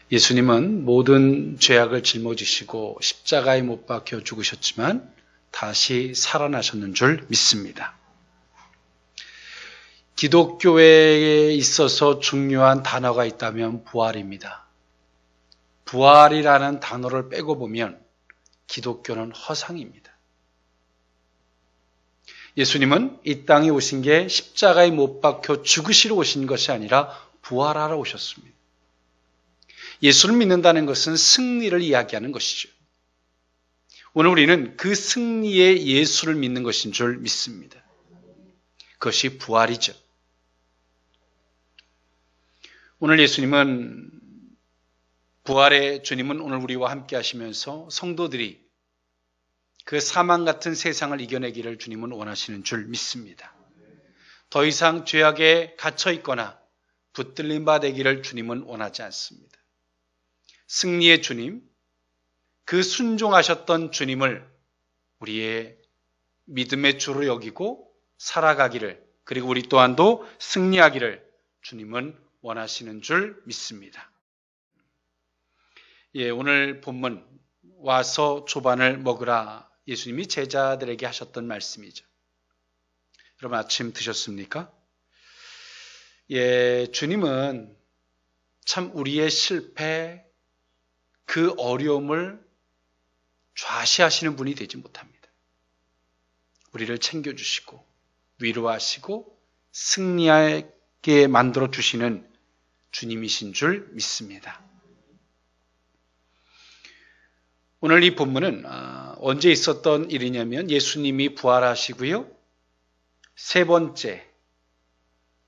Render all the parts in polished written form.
예수님은 모든 죄악을 짊어지시고 십자가에 못 박혀 죽으셨지만 다시 살아나셨는 줄 믿습니다. 기독교에 있어서 중요한 단어가 있다면 부활입니다. 부활이라는 단어를 빼고 보면 기독교는 허상입니다. 예수님은 이 땅에 오신 게 십자가에 못 박혀 죽으시러 오신 것이 아니라 부활하러 오셨습니다. 예수를 믿는다는 것은 승리를 이야기하는 것이죠. 오늘 우리는 그 승리의 예수를 믿는 것인 줄 믿습니다. 그것이 부활이죠. 오늘 예수님은 부활의 주님은 오늘 우리와 함께 하시면서 성도들이 그 사망 같은 세상을 이겨내기를 주님은 원하시는 줄 믿습니다. 더 이상 죄악에 갇혀 있거나 붙들린 바 되기를 주님은 원하지 않습니다. 승리의 주님, 그 순종하셨던 주님을 우리의 믿음의 주로 여기고 살아가기를, 그리고 우리 또한도 승리하기를 주님은 원하시는 줄 믿습니다. 오늘 본문 와서 조반을 먹으라, 예수님이 제자들에게 하셨던 말씀이죠. 여러분 아침 드셨습니까? 주님은 참 우리의 실패, 그 어려움을 좌시하시는 분이 되지 못합니다. 우리를 챙겨주시고 위로하시고 승리하게 만들어주시는 주님이신 줄 믿습니다. 오늘 이 본문은 언제 있었던 일이냐면 예수님이 부활하시고요. 세 번째,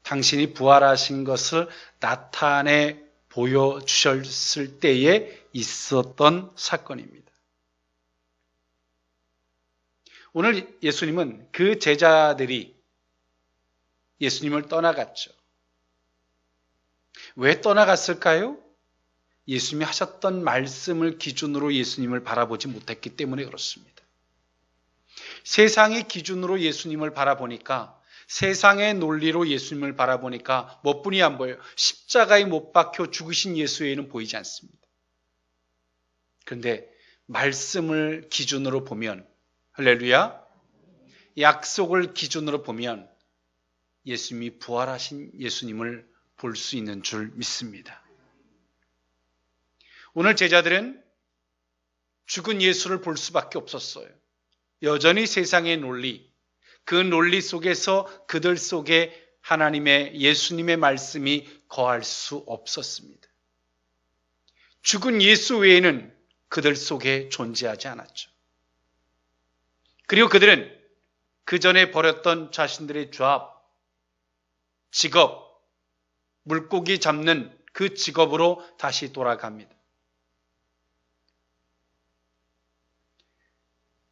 당신이 부활하신 것을 나타내 보여주셨을 때에 있었던 사건입니다. 오늘 예수님은 그 제자들이 예수님을 떠나갔죠. 왜 떠나갔을까요? 예수님이 하셨던 말씀을 기준으로 예수님을 바라보지 못했기 때문에 그렇습니다. 세상의 기준으로 예수님을 바라보니까, 세상의 논리로 예수님을 바라보니까 뭐뿐이 안 보여요. 십자가에 못 박혀 죽으신 예수 외에는 보이지 않습니다. 그런데 말씀을 기준으로 보면, 할렐루야, 약속을 기준으로 보면 예수님이 부활하신 예수님을 볼 수 있는 줄 믿습니다. 오늘 제자들은 죽은 예수를 볼 수밖에 없었어요. 여전히 세상의 논리, 그 논리 속에서 그들 속에 하나님의 예수님의 말씀이 거할 수 없었습니다. 죽은 예수 외에는 그들 속에 존재하지 않았죠. 그리고 그들은 그 전에 버렸던 자신들의 죄업, 직업, 물고기 잡는 그 직업으로 다시 돌아갑니다.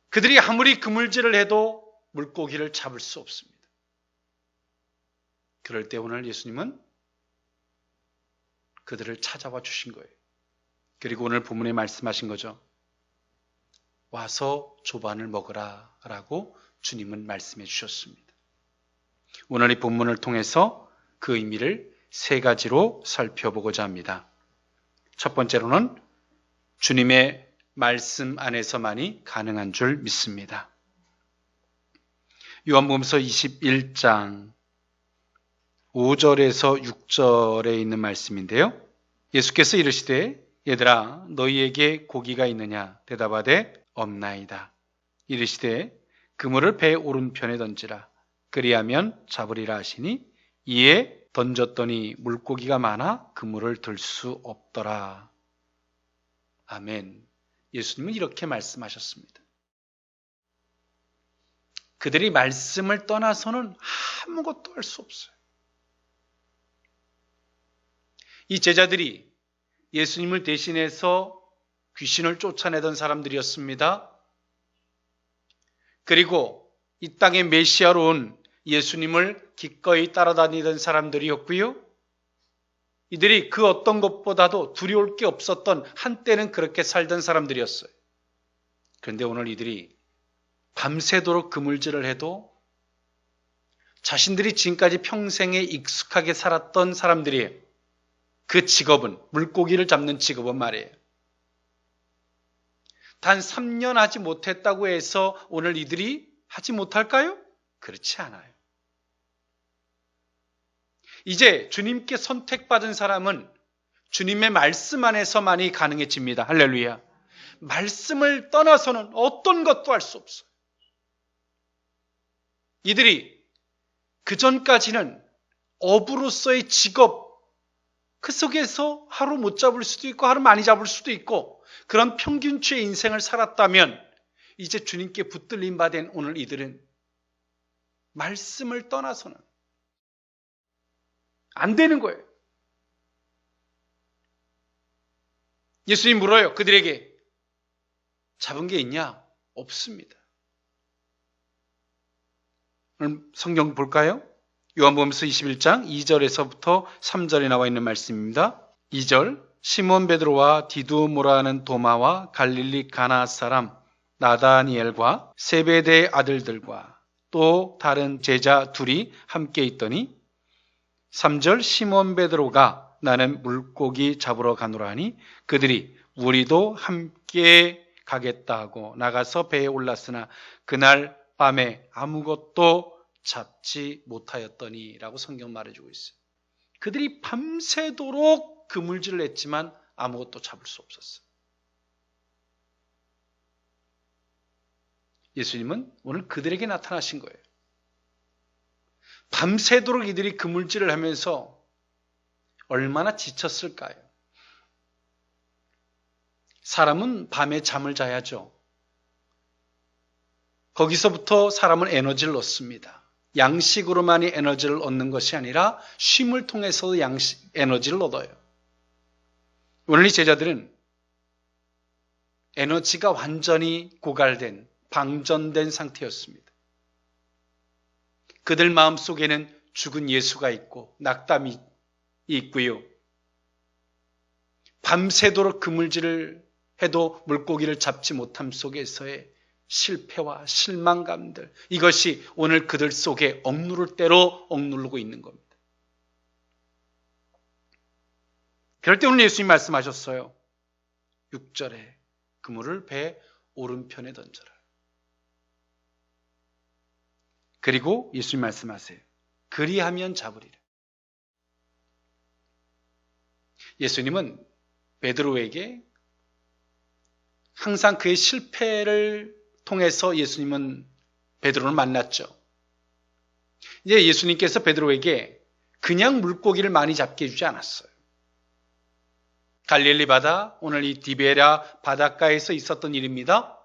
그들이 아무리 그물질을 해도 물고기를 잡을 수 없습니다. 그럴 때 오늘 예수님은 그들을 찾아와 주신 거예요. 그리고 오늘 본문에 말씀하신 거죠. 와서 조반을 먹으라 라고 주님은 말씀해 주셨습니다. 오늘 이 본문을 통해서 그 의미를 세 가지로 살펴보고자 합니다. 첫 번째로는 주님의 말씀 안에서만이 가능한 줄 믿습니다. 요한복음서 21장 5절에서 6절에 있는 말씀인데요. 예수께서 이르시되 얘들아 너희에게 고기가 있느냐 대답하되 없나이다. 이르시되 그물을 배 오른편에 던지라 그리하면 잡으리라 하시니 이에 던졌더니 물고기가 많아 그물을 들 수 없더라. 아멘. 예수님은 이렇게 말씀하셨습니다. 그들이 말씀을 떠나서는 아무것도 할 수 없어요. 이 제자들이 예수님을 대신해서 귀신을 쫓아내던 사람들이었습니다. 그리고 이 땅에 메시아로 온 예수님을 기꺼이 따라다니던 사람들이었고요. 이들이 그 어떤 것보다도 두려울 게 없었던, 한때는 그렇게 살던 사람들이었어요. 그런데 오늘 이들이 밤새도록 그물질을 해도 자신들이 지금까지 평생에 익숙하게 살았던 사람들이에요. 그 직업은, 물고기를 잡는 직업은 말이에요. 단 3년 하지 못했다고 해서 오늘 이들이 하지 못할까요? 그렇지 않아요. 이제 주님께 선택받은 사람은 주님의 말씀 안에서만이 가능해집니다. 할렐루야. 말씀을 떠나서는 어떤 것도 할 수 없어요. 이들이 그전까지는 어부로서의 직업, 그 속에서 하루 못 잡을 수도 있고 하루 많이 잡을 수도 있고 그런 평균치의 인생을 살았다면 이제 주님께 붙들림 받은 오늘 이들은 말씀을 떠나서는 안 되는 거예요. 예수님 물어요. 그들에게 잡은 게 있냐? 없습니다. 오늘 성경 볼까요? 요한복음서 21장 2절에서부터 3절에 나와 있는 말씀입니다. 2절 시몬 베드로와 디두모라 하는 도마와 갈릴리 가나 사람 나다니엘과 세베대의 아들들과 또 다른 제자 둘이 함께 있더니 3절 시몬 베드로가 나는 물고기 잡으러 가노라 하니 그들이 우리도 함께 가겠다 하고 나가서 배에 올랐으나 그날 밤에 아무것도 잡지 못하였더니 라고 성경 말해주고 있어요. 그들이 밤새도록 그물질을 했지만 아무것도 잡을 수 없었어요. 예수님은 오늘 그들에게 나타나신 거예요. 밤새도록 이들이 그물질을 하면서 얼마나 지쳤을까요? 사람은 밤에 잠을 자야죠. 거기서부터 사람은 에너지를 얻습니다. 양식으로만이 에너지를 얻는 것이 아니라 쉼을 통해서도 에너지를 얻어요. 오늘 이 제자들은 에너지가 완전히 고갈된, 방전된 상태였습니다. 그들 마음속에는 죽은 예수가 있고 낙담이 있고요. 밤새도록 그물질을 해도 물고기를 잡지 못함 속에서의 실패와 실망감들, 이것이 오늘 그들 속에 억누를 대로 억누르고 있는 겁니다. 그럴 때 오늘 예수님 말씀하셨어요. 6절에 그물을 배 오른편에 던져라. 그리고 예수님 말씀하세요. 그리하면 잡으리라. 예수님은 베드로에게 항상 그의 실패를 통해서 예수님은 베드로를 만났죠. 이제 예수님께서 베드로에게 그냥 물고기를 많이 잡게 해주지 않았어요. 갈릴리 바다, 오늘 이 디베랴 바닷가에서 있었던 일입니다.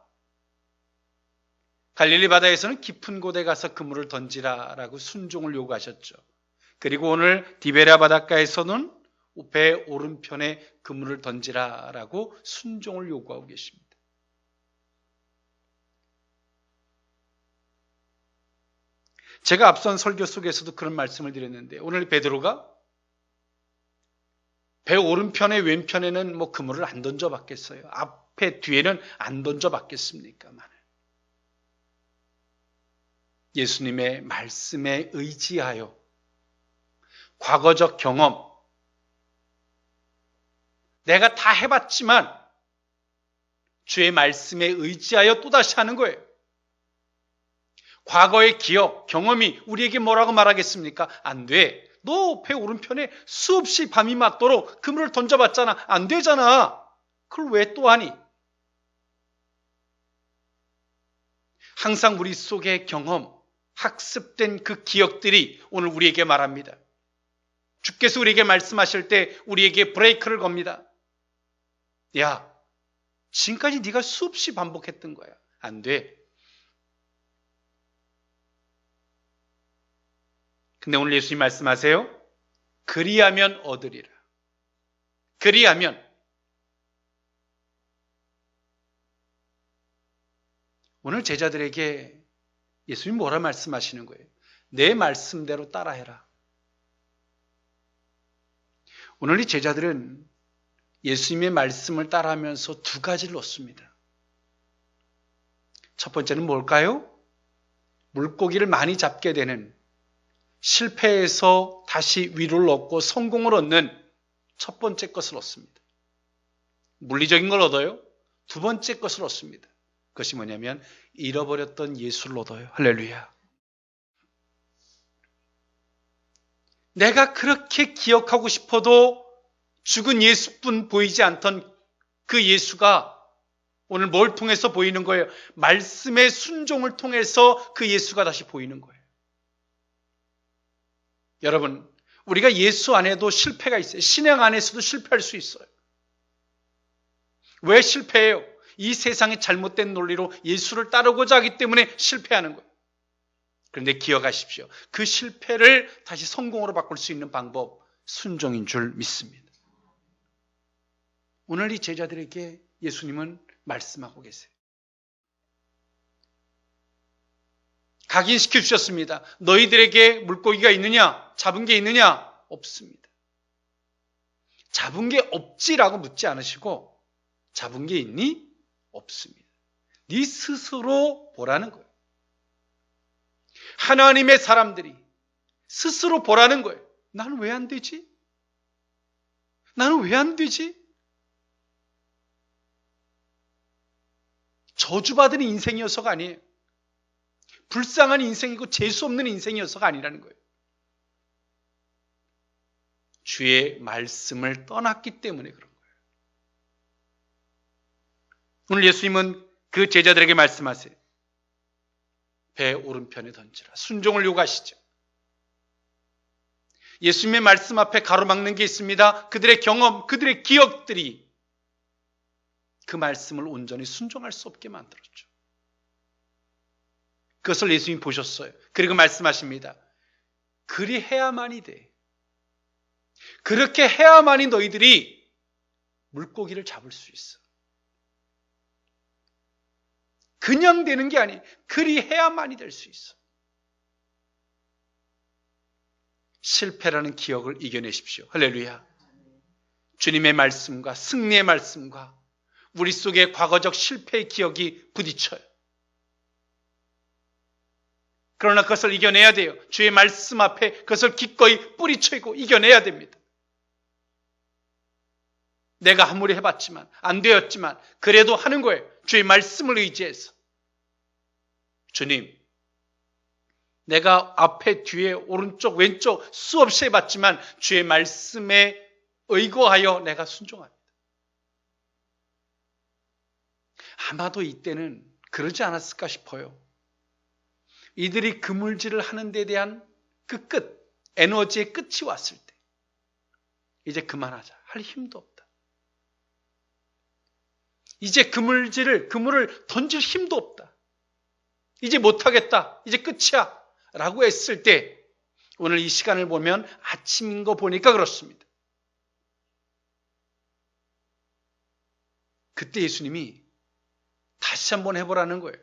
갈릴리 바다에서는 깊은 곳에 가서 그물을 던지라라고 순종을 요구하셨죠. 그리고 오늘 디베랴 바닷가에서는 배 오른편에 그물을 던지라라고 순종을 요구하고 계십니다. 제가 앞선 설교 속에서도 그런 말씀을 드렸는데 오늘 베드로가 배 오른편에 왼편에는 그물을 안 던져봤겠어요. 앞에 뒤에는 안 던져봤겠습니까만 예수님의 말씀에 의지하여 과거적 경험, 내가 다 해봤지만 주의 말씀에 의지하여 또다시 하는 거예요. 과거의 기억, 경험이 우리에게 뭐라고 말하겠습니까? 안 돼. 너 배 오른편에 수없이 밤이 맞도록 그물을 던져봤잖아. 안 되잖아. 그걸 왜 또 하니? 항상 우리 속의 경험, 학습된 그 기억들이 오늘 우리에게 말합니다. 주께서 우리에게 말씀하실 때 우리에게 브레이크를 겁니다. 야, 지금까지 네가 수없이 반복했던 거야. 안 돼. 근데 오늘 예수님 말씀하세요. 그리하면 얻으리라. 그리하면. 오늘 제자들에게 예수님 뭐라 말씀하시는 거예요? 내 말씀대로 따라해라. 오늘 이 제자들은 예수님의 말씀을 따라하면서 두 가지를 얻습니다. 첫 번째는 뭘까요? 물고기를 많이 잡게 되는, 실패해서 다시 위로를 얻고 성공을 얻는 첫 번째 것을 얻습니다. 물리적인 걸 얻어요. 두 번째 것을 얻습니다. 그것이 뭐냐면 잃어버렸던 예수를 얻어요. 할렐루야. 내가 그렇게 기억하고 싶어도 죽은 예수뿐 보이지 않던 그 예수가 오늘 뭘 통해서 보이는 거예요? 말씀의 순종을 통해서 그 예수가 다시 보이는 거예요. 여러분, 우리가 예수 안에도 실패가 있어요. 신앙 안에서도 실패할 수 있어요. 왜 실패해요? 이 세상의 잘못된 논리로 예수를 따르고자 하기 때문에 실패하는 거예요. 그런데 기억하십시오. 그 실패를 다시 성공으로 바꿀 수 있는 방법, 순종인 줄 믿습니다. 오늘 이 제자들에게 예수님은 말씀하고 계세요. 각인시켜 주셨습니다. 너희들에게 물고기가 있느냐? 잡은 게 있느냐? 없습니다. 잡은 게 없지라고 묻지 않으시고 잡은 게 있니? 없습니다. 네 스스로 보라는 거예요. 하나님의 사람들이 스스로 보라는 거예요. 나는 왜 안 되지? 나는 왜 안 되지? 저주받은 인생이어서가 아니에요. 불쌍한 인생이고 재수 없는 인생이어서가 아니라는 거예요. 주의 말씀을 떠났기 때문에 그런 거예요. 오늘 예수님은 그 제자들에게 말씀하세요. 배 오른편에 던지라. 순종을 요구하시죠. 예수님의 말씀 앞에 가로막는 게 있습니다. 그들의 경험, 그들의 기억들이 그 말씀을 온전히 순종할 수 없게 만들었죠. 그것을 예수님이 보셨어요. 그리고 말씀하십니다. 그리 해야만이 돼. 그렇게 해야만이 너희들이 물고기를 잡을 수 있어. 그냥 되는 게 아니에요. 그리 해야만이 될 수 있어. 실패라는 기억을 이겨내십시오. 할렐루야. 주님의 말씀과 승리의 말씀과 우리 속에 과거적 실패의 기억이 부딪혀요. 그러나 그것을 이겨내야 돼요. 주의 말씀 앞에 그것을 기꺼이 뿌리치고 이겨내야 됩니다. 내가 아무리 해봤지만 안 되었지만 그래도 하는 거예요. 주의 말씀을 의지해서. 주님, 내가 앞에 뒤에 오른쪽 왼쪽 수없이 해봤지만 주의 말씀에 의거하여 내가 순종합니다. 아마도 이때는 그러지 않았을까 싶어요. 이들이 그물질을 하는 데 대한 그 끝, 에너지의 끝이 왔을 때 이제 그만하자. 할 힘도 없다. 이제 그물을 던질 힘도 없다. 이제 못하겠다. 이제 끝이야. 라고 했을 때 오늘 이 시간을 보면 아침인 거 보니까 그렇습니다. 그때 예수님이 다시 한번 해보라는 거예요.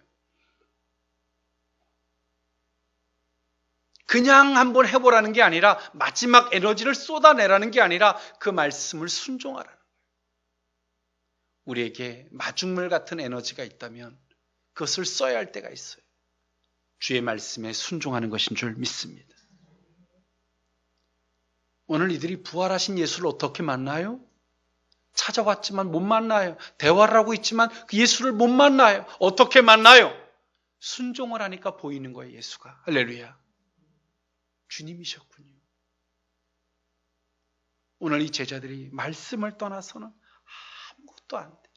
그냥 한번 해보라는 게 아니라 마지막 에너지를 쏟아내라는 게 아니라 그 말씀을 순종하라는 거예요. 우리에게 마중물 같은 에너지가 있다면 그것을 써야 할 때가 있어요. 주의 말씀에 순종하는 것인 줄 믿습니다. 오늘 이들이 부활하신 예수를 어떻게 만나요? 찾아왔지만 못 만나요. 대화를 하고 있지만 그 예수를 못 만나요. 어떻게 만나요? 순종을 하니까 보이는 거예요. 예수가. 할렐루야. 주님이셨군요. 오늘 이 제자들이 말씀을 떠나서는 아무것도 안 돼.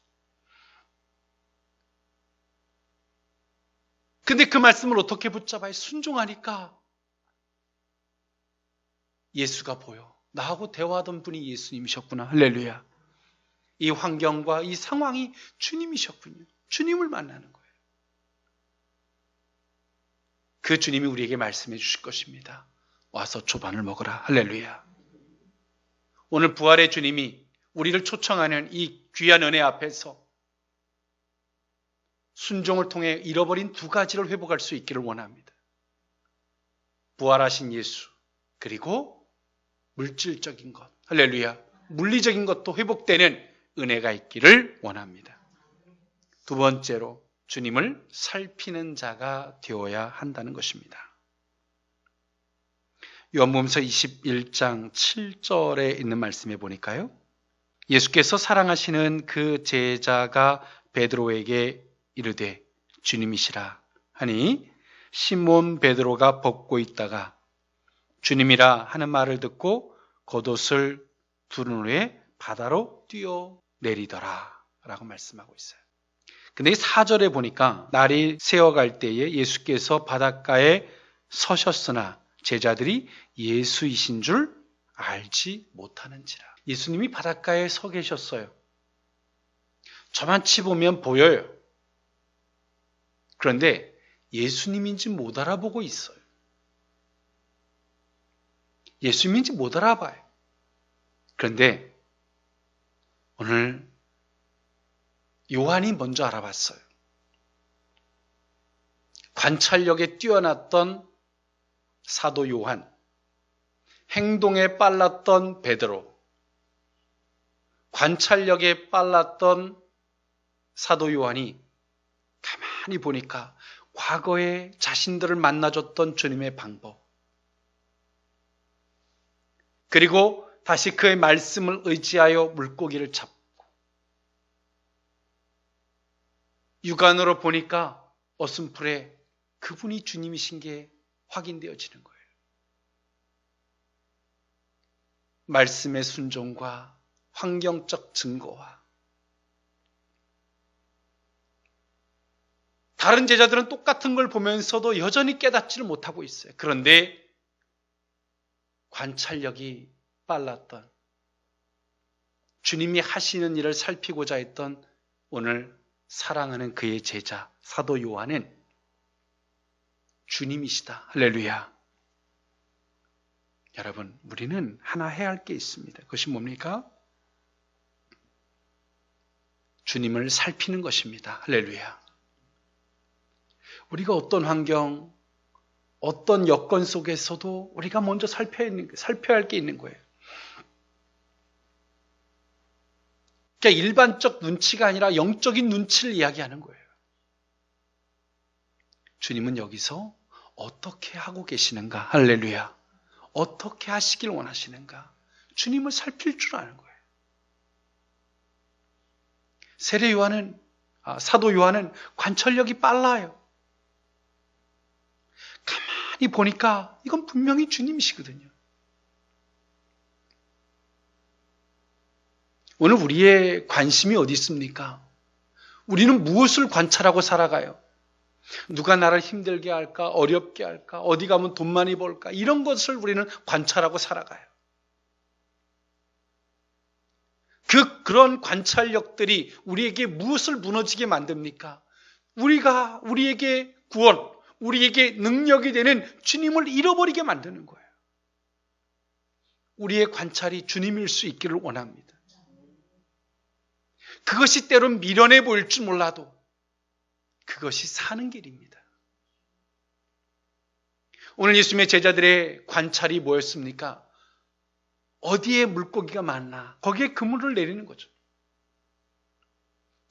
근데 그 말씀을 어떻게 붙잡아요? 순종하니까 예수가 보여. 나하고 대화하던 분이 예수님이셨구나. 할렐루야. 이 환경과 이 상황이 주님이셨군요. 주님을 만나는 거예요. 그 주님이 우리에게 말씀해 주실 것입니다. 와서 조반을 먹으라. 할렐루야. 오늘 부활의 주님이 우리를 초청하는 이 귀한 은혜 앞에서 순종을 통해 잃어버린 두 가지를 회복할 수 있기를 원합니다. 부활하신 예수, 그리고 물질적인 것, 할렐루야, 물리적인 것도 회복되는 은혜가 있기를 원합니다. 두 번째로 주님을 살피는 자가 되어야 한다는 것입니다. 요한복음서 21장 7절에 있는 말씀에 보니까요. 예수께서 사랑하시는 그 제자가 베드로에게 이르되 주님이시라 하니 시몬 베드로가 벗고 있다가 주님이라 하는 말을 듣고 겉옷을 두른 후에 바다로 뛰어내리더라 라고 말씀하고 있어요. 근데 이 4절에 보니까 날이 새어갈 때에 예수께서 바닷가에 서셨으나 제자들이 예수이신 줄 알지 못하는지라. 예수님이 바닷가에 서 계셨어요. 저만치 보면 보여요. 그런데 예수님인지 못 알아보고 있어요. 예수님인지 못 알아봐요. 그런데 오늘 요한이 먼저 알아봤어요. 관찰력에 뛰어났던 사도 요한, 행동에 빨랐던 베드로, 관찰력에 빨랐던 사도 요한이 가만히 보니까 과거에 자신들을 만나줬던 주님의 방법, 그리고 다시 그의 말씀을 의지하여 물고기를 잡고, 육안으로 보니까 어슴풀에 그분이 주님이신 게 확인되어지는 거예요. 말씀의 순종과 환경적 증거와 다른 제자들은 똑같은 걸 보면서도 여전히 깨닫지를 못하고 있어요. 그런데 관찰력이 빨랐던, 주님이 하시는 일을 살피고자 했던 오늘 사랑하는 그의 제자 사도 요한은 주님이시다. 할렐루야. 여러분, 우리는 하나 해야 할 게 있습니다. 그것이 뭡니까? 주님을 살피는 것입니다. 할렐루야. 우리가 어떤 환경, 어떤 여건 속에서도 우리가 먼저 살펴야 할 게 있는 거예요. 그러니까 일반적 눈치가 아니라 영적인 눈치를 이야기하는 거예요. 주님은 여기서 어떻게 하고 계시는가? 할렐루야. 어떻게 하시길 원하시는가? 주님을 살필 줄 아는 거예요. 사도 요한은 관찰력이 빨라요. 가만히 보니까 이건 분명히 주님이시거든요. 오늘 우리의 관심이 어디 있습니까? 우리는 무엇을 관찰하고 살아가요? 누가 나를 힘들게 할까? 어렵게 할까? 어디 가면 돈 많이 벌까? 이런 것을 우리는 관찰하고 살아가요. 그런 관찰력들이 우리에게 무엇을 무너지게 만듭니까? 우리에게 구원, 우리에게 능력이 되는 주님을 잃어버리게 만드는 거예요. 우리의 관찰이 주님일 수 있기를 원합니다. 그것이 때론 미련해 보일 줄 몰라도 그것이 사는 길입니다. 오늘 예수님의 제자들의 관찰이 뭐였습니까? 어디에 물고기가 많나? 거기에 그물을 내리는 거죠.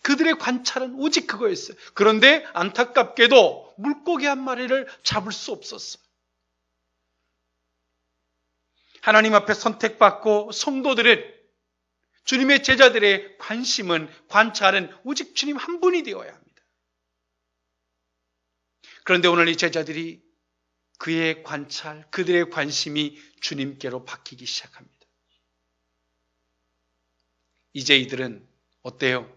그들의 관찰은 오직 그거였어요. 그런데 안타깝게도 물고기 한 마리를 잡을 수 없었어요. 하나님 앞에 선택받고 성도들은, 주님의 제자들의 관찰은 오직 주님 한 분이 되어야 합니다. 그런데 오늘 이 제자들이 그의 관찰, 그들의 관심이 주님께로 바뀌기 시작합니다. 이제 이들은 어때요?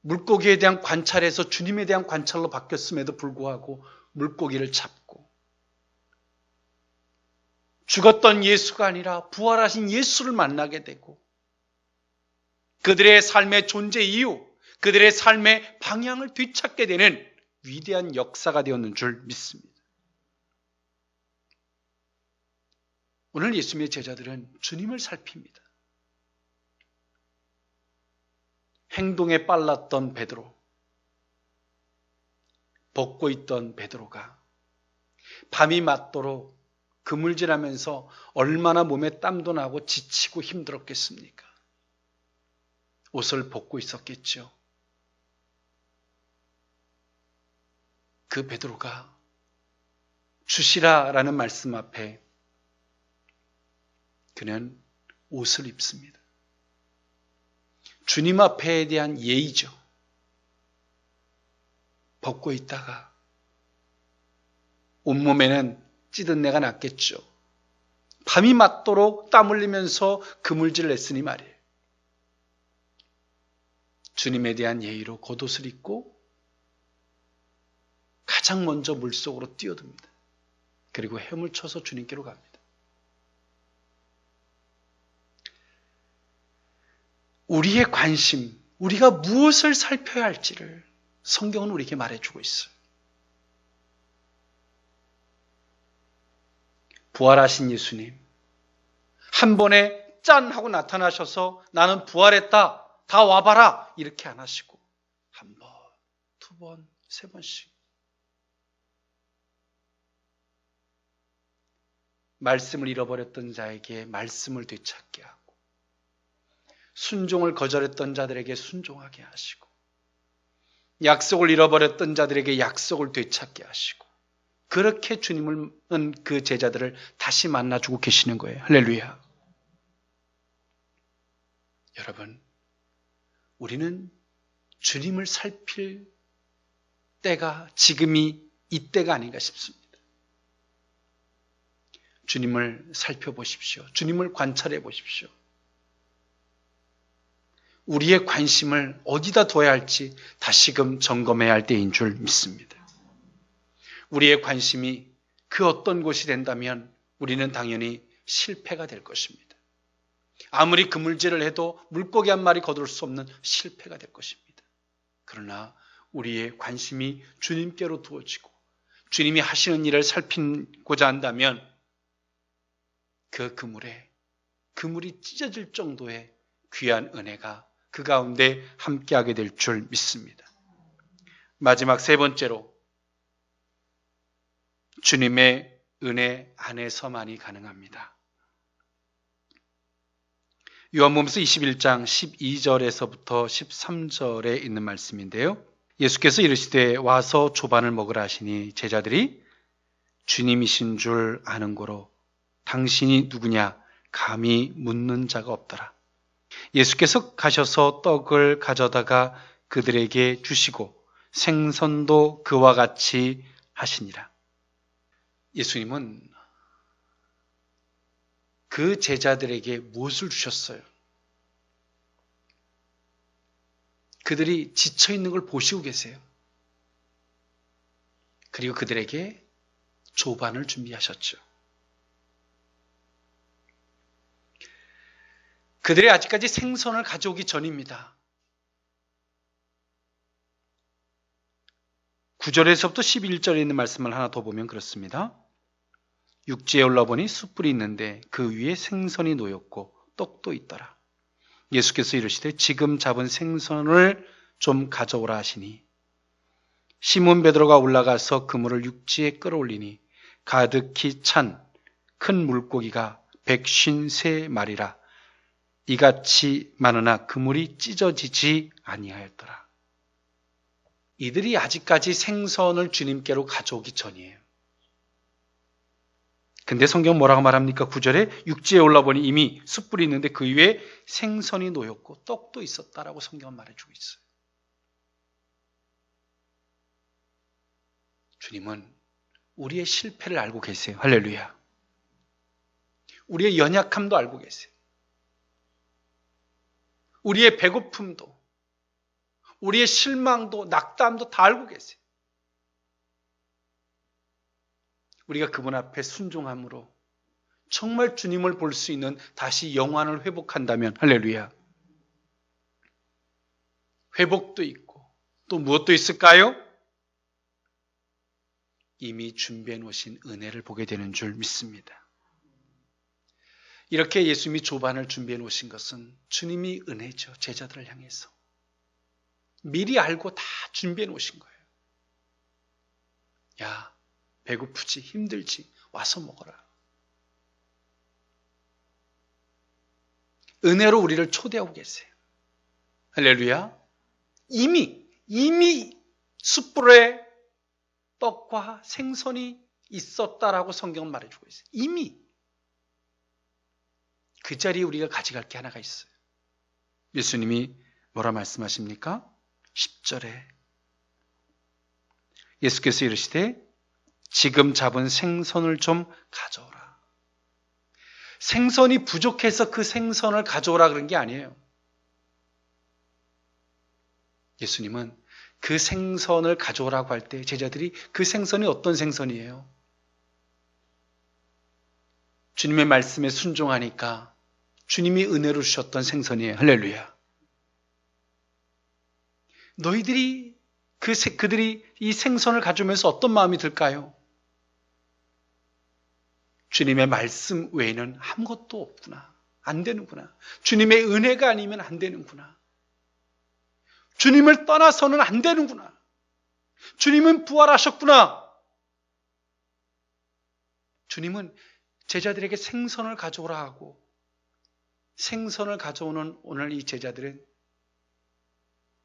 물고기에 대한 관찰에서 주님에 대한 관찰로 바뀌었음에도 불구하고 물고기를 잡고, 죽었던 예수가 아니라 부활하신 예수를 만나게 되고, 그들의 삶의 존재 이유, 그들의 삶의 방향을 되찾게 되는 위대한 역사가 되었는 줄 믿습니다. 오늘 예수님의 제자들은 주님을 살핍니다. 행동에 빨랐던 베드로, 벗고 있던 베드로가 밤이 맞도록 그물질하면서 얼마나 몸에 땀도 나고 지치고 힘들었겠습니까? 옷을 벗고 있었겠죠. 그 베드로가 주시라라는 말씀 앞에 그는 옷을 입습니다. 주님 앞에 대한 예의죠. 벗고 있다가 온몸에는 찌든 내가 났겠죠. 밤이 맞도록 땀 흘리면서 그물질을 냈으니 말이에요. 주님에 대한 예의로 겉옷을 입고 가장 먼저 물속으로 뛰어듭니다. 그리고 헤엄쳐서 주님께로 갑니다. 우리의 관심, 우리가 무엇을 살펴야 할지를 성경은 우리에게 말해주고 있어요. 부활하신 예수님, 한 번에 짠 하고 나타나셔서 나는 부활했다, 다 와봐라 이렇게 안 하시고 한 번, 두 번, 세 번씩 말씀을 잃어버렸던 자에게 말씀을 되찾게 하고 순종을 거절했던 자들에게 순종하게 하시고 약속을 잃어버렸던 자들에게 약속을 되찾게 하시고 그렇게 주님은 그 제자들을 다시 만나주고 계시는 거예요. 할렐루야. 여러분, 우리는 주님을 살필 때가 지금이 이때가 아닌가 싶습니다. 주님을 살펴보십시오. 주님을 관찰해 보십시오. 우리의 관심을 어디다 둬야 할지 다시금 점검해야 할 때인 줄 믿습니다. 우리의 관심이 그 어떤 곳이 된다면 우리는 당연히 실패가 될 것입니다. 아무리 그물질을 해도 물고기 한 마리 거둘 수 없는 실패가 될 것입니다. 그러나 우리의 관심이 주님께로 두어지고 주님이 하시는 일을 살피고자 한다면 그 그물이 찢어질 정도의 귀한 은혜가 그 가운데 함께하게 될 줄 믿습니다. 마지막 세 번째로 주님의 은혜 안에서만이 가능합니다. 요한복음서 21장 12절에서부터 13절에 있는 말씀인데요. 예수께서 이르시되 와서 조반을 먹으라 하시니 제자들이 주님이신 줄 아는 고로 당신이 누구냐 감히 묻는 자가 없더라. 예수께서 가셔서 떡을 가져다가 그들에게 주시고 생선도 그와 같이 하시니라. 예수님은 그 제자들에게 무엇을 주셨어요? 그들이 지쳐있는 걸 보시고 계세요. 그리고 그들에게 조반을 준비하셨죠. 그들이 아직까지 생선을 가져오기 전입니다. 9절에서부터 11절에 있는 말씀을 하나 더 보면 그렇습니다. 육지에 올라보니 숯불이 있는데 그 위에 생선이 놓였고 떡도 있더라. 예수께서 이르시되 지금 잡은 생선을 좀 가져오라 하시니 시몬 베드로가 올라가서 그물을 육지에 끌어올리니 가득히 찬 큰 물고기가 153마리라. 이같이 많으나 그물이 찢어지지 아니하였더라. 이들이 아직까지 생선을 주님께로 가져오기 전이에요. 근데 성경 뭐라고 말합니까? 9절에 육지에 올라보니 이미 숯불이 있는데 그 위에 생선이 놓였고 떡도 있었다라고 성경은 말해주고 있어요. 주님은 우리의 실패를 알고 계세요. 할렐루야. 우리의 연약함도 알고 계세요. 우리의 배고픔도, 우리의 실망도, 낙담도 다 알고 계세요. 우리가 그분 앞에 순종함으로 정말 주님을 볼 수 있는 다시 영환을 회복한다면 할렐루야. 회복도 있고 또 무엇도 있을까요? 이미 준비해 놓으신 은혜를 보게 되는 줄 믿습니다. 이렇게 예수님이 조반을 준비해 놓으신 것은 주님이 은혜죠. 제자들을 향해서. 미리 알고 다 준비해 놓으신 거예요. 야, 배고프지, 힘들지, 와서 먹어라. 은혜로 우리를 초대하고 계세요. 할렐루야. 이미 숯불에 떡과 생선이 있었다라고 성경은 말해주고 있어요. 이미 그 자리에 우리가 가져갈 게 하나가 있어요. 예수님이 뭐라 말씀하십니까? 10절에 예수께서 이르시되 지금 잡은 생선을 좀 가져오라. 생선이 부족해서 그 생선을 가져오라 그런 게 아니에요. 예수님은 그 생선을 가져오라고 할 때 제자들이 그 생선이 어떤 생선이에요? 주님의 말씀에 순종하니까 주님이 은혜로 주셨던 생선이에요. 할렐루야. 그들이 이 생선을 가져오면서 어떤 마음이 들까요? 주님의 말씀 외에는 아무것도 없구나. 안 되는구나. 주님의 은혜가 아니면 안 되는구나. 주님을 떠나서는 안 되는구나. 주님은 부활하셨구나. 주님은 제자들에게 생선을 가져오라 하고 생선을 가져오는 오늘 이 제자들은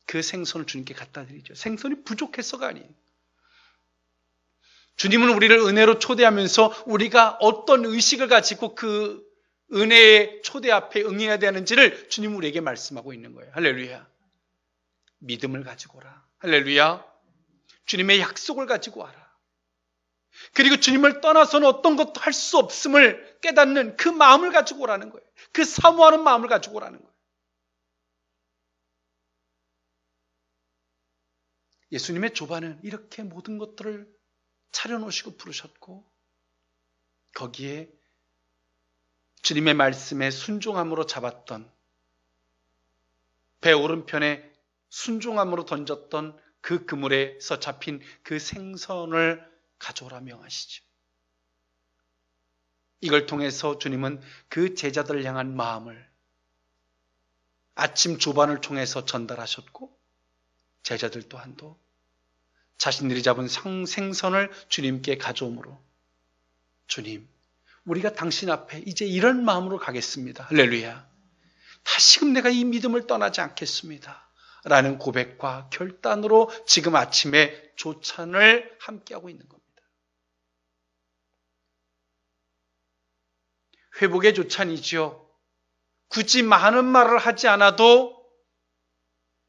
그 생선을 주님께 갖다 드리죠. 생선이 부족해서가 아니에요. 주님은 우리를 은혜로 초대하면서 우리가 어떤 의식을 가지고 그 은혜의 초대 앞에 응해야 되는지를 주님은 우리에게 말씀하고 있는 거예요. 할렐루야. 믿음을 가지고 오라. 할렐루야. 주님의 약속을 가지고 와라. 그리고 주님을 떠나서는 어떤 것도 할 수 없음을 깨닫는 그 마음을 가지고 오라는 거예요. 그 사모하는 마음을 가지고 오라는 거예요. 예수님의 조반은 이렇게 모든 것들을 차려놓으시고 부르셨고 거기에 주님의 말씀에 순종함으로 잡았던 배 오른편에 순종함으로 던졌던 그 그물에서 잡힌 그 생선을 가져오라 명하시죠. 이걸 통해서 주님은 그 제자들을 향한 마음을 아침 조반을 통해서 전달하셨고 제자들 또한도 자신들이 잡은 생선을 주님께 가져오므로 주님, 우리가 당신 앞에 이제 이런 마음으로 가겠습니다. 할렐루야. 다시금 내가 이 믿음을 떠나지 않겠습니다. 라는 고백과 결단으로 지금 아침에 조찬을 함께하고 있는 겁니다. 회복의 조찬이지요. 굳이 많은 말을 하지 않아도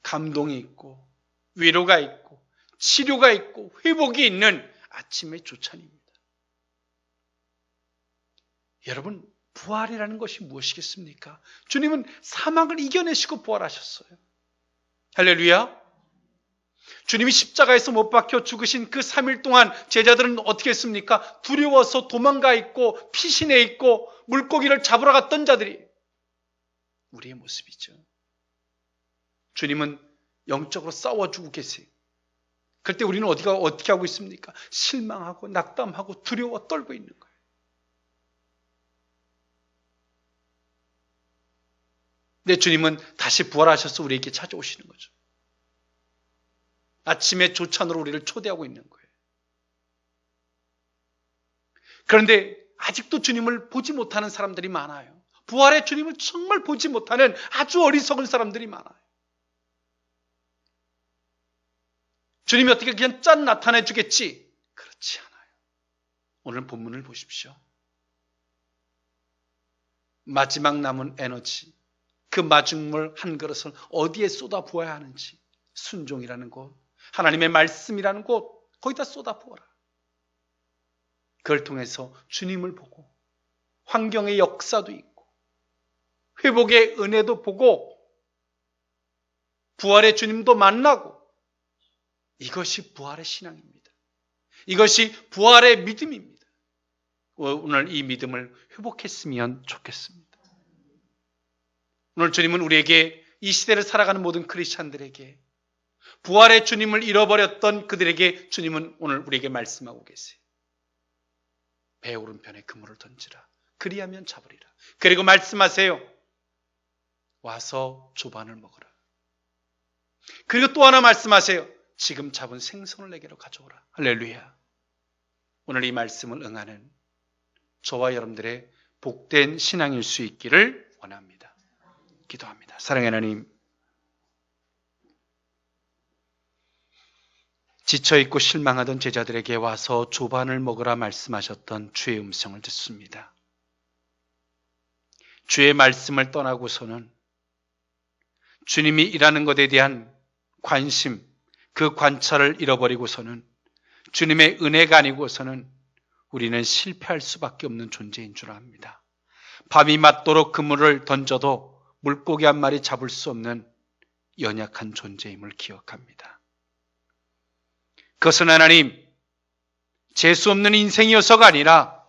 감동이 있고 위로가 있고 치료가 있고 회복이 있는 아침의 조찬입니다. 여러분, 부활이라는 것이 무엇이겠습니까? 주님은 사망을 이겨내시고 부활하셨어요. 할렐루야. 주님이 십자가에서 못 박혀 죽으신 그 3일 동안 제자들은 어떻게 했습니까? 두려워서 도망가 있고 피신해 있고 물고기를 잡으러 갔던 자들이 우리의 모습이죠. 주님은 영적으로 싸워주고 계세요. 그럴 때 우리는 어떻게 하고 있습니까? 실망하고 낙담하고 두려워 떨고 있는 거예요. 근데 주님은 다시 부활하셔서 우리에게 찾아오시는 거죠. 아침의 조찬으로 우리를 초대하고 있는 거예요. 그런데 아직도 주님을 보지 못하는 사람들이 많아요. 부활의 주님을 정말 보지 못하는 아주 어리석은 사람들이 많아요. 주님이 어떻게 그냥 짠 나타내 주겠지? 그렇지 않아요. 오늘 본문을 보십시오. 마지막 남은 에너지, 그 마중물 한 그릇을 어디에 쏟아 부어야 하는지, 순종이라는 곳, 하나님의 말씀이라는 곳, 거기다 쏟아 부어라. 그걸 통해서 주님을 보고 환경의 역사도 있고 회복의 은혜도 보고 부활의 주님도 만나고, 이것이 부활의 신앙입니다. 이것이 부활의 믿음입니다. 오늘 이 믿음을 회복했으면 좋겠습니다. 오늘 주님은 우리에게, 이 시대를 살아가는 모든 크리스찬들에게, 부활의 주님을 잃어버렸던 그들에게 주님은 오늘 우리에게 말씀하고 계세요. 배 오른편에 그물을 던지라. 그리하면 잡으리라. 그리고 말씀하세요. 와서 조반을 먹으라. 그리고 또 하나 말씀하세요. 지금 잡은 생선을 내게로 가져오라. 할렐루야. 오늘 이 말씀을 응하는 저와 여러분들의 복된 신앙일 수 있기를 원합니다. 기도합니다. 사랑하는 하나님, 지쳐있고 실망하던 제자들에게 와서 조반을 먹으라 말씀하셨던 주의 음성을 듣습니다. 주의 말씀을 떠나고서는 주님이 일하는 것에 대한 관심, 그 관찰을 잃어버리고서는 주님의 은혜가 아니고서는 우리는 실패할 수밖에 없는 존재인 줄 압니다. 밤이 맞도록 그물을 던져도 물고기 한 마리 잡을 수 없는 연약한 존재임을 기억합니다. 그것은 하나님, 재수 없는 인생이어서가 아니라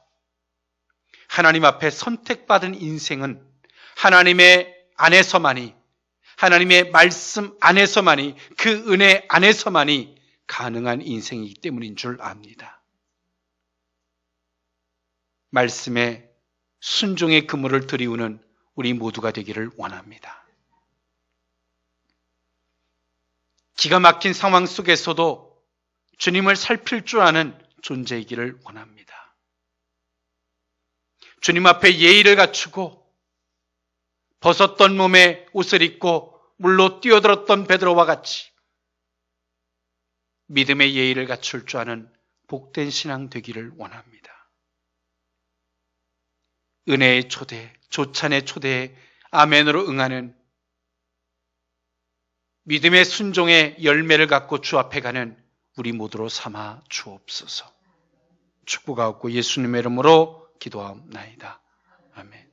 하나님 앞에 선택받은 인생은 하나님의 안에서만이, 하나님의 말씀 안에서만이, 그 은혜 안에서만이 가능한 인생이기 때문인 줄 압니다. 말씀에 순종의 그물을 들이우는 우리 모두가 되기를 원합니다. 기가 막힌 상황 속에서도 주님을 살필 줄 아는 존재이기를 원합니다. 주님 앞에 예의를 갖추고 벗었던 몸에 옷을 입고 물로 뛰어들었던 베드로와 같이 믿음의 예의를 갖출 줄 아는 복된 신앙 되기를 원합니다. 은혜의 초대, 조찬의 초대에 아멘으로 응하는 믿음의 순종의 열매를 갖고 주 앞에 가는 우리 모두로 삼아 주옵소서. 축복하옵고 예수님의 이름으로 기도하옵나이다. 아멘.